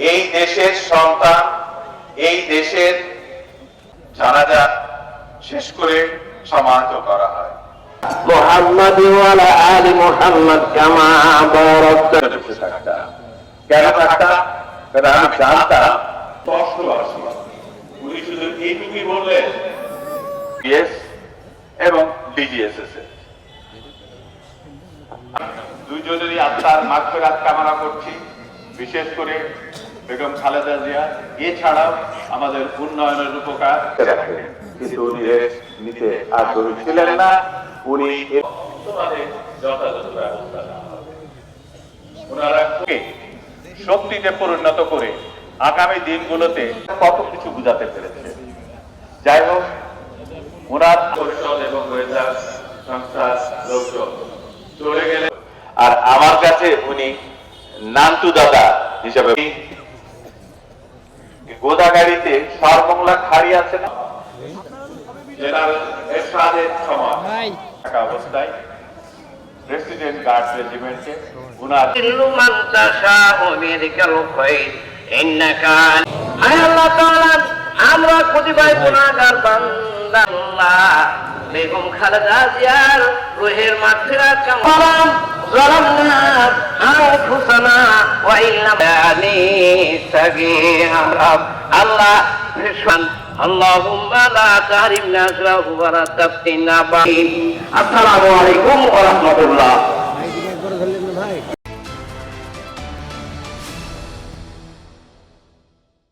এই দেশের সন্তান, এই দেশের জানাজা শেষ করে সমাহিত করা হয়। মুহাম্মাদ ওয়া আলা আলি মুহাম্মাদ কামা বারাকতা। কেন থাকতাম? কারণ আমি জানতাম স্পষ্টভাবে উনি শুধু এইটুকুই বললেন বিএস এবং ডিজিএসএস এর দুইজনেরই আত্মার মাগফিরাত কামনা করছি, বিশেষ করে বেগম খালেদা জিয়া এছাড়াও আমাদের উন্নয়নের উপকার রাখেন। কিন্তু উনি নিতে আগ্রহী ছিলেন না। উনি যথাযথ ব্যবস্থা নেওয়া হবে। ওনারা শক্তিতে পরিণত করে আগামী দিনগুলোতে কত কিছু বুঝাতে পেরেছে। যাই হোক, ওনার পরিষদ এবং গোয়েন্দা সংস্থার লোকজন চলে গেলে আর আমার কাছে উনি নান্টু দাদা হিসাবে গোদাগাড়িতে সরমংলা খাড়ি আছে না, জেনারেল এরশাদের সময় থাকা অবস্থায় প্রেসিডেন্ট গার্ড রেজিমেন্টে উনার মান তাশাউ বিয়াদিকাল খায়র ইন্নাকা আয় আল্লাহ তাআলা আমরা প্রতিবাই গুনাহগার বান্দা আল্লাহ বেগম খালেদা জিয়ার রূহের মাগফিরাত কামনা জালামনা আনফুসানা ওয়া ইল্লাম সাগীরা আল্লাহ রিশওয়ান আল্লাহুম্মা লা তাহরিমনা আজরাহু ওয়া লা তাফতিনা বাহি। আসসালামু আলাইকুম ওয়া রাহমাতুল্লাহ।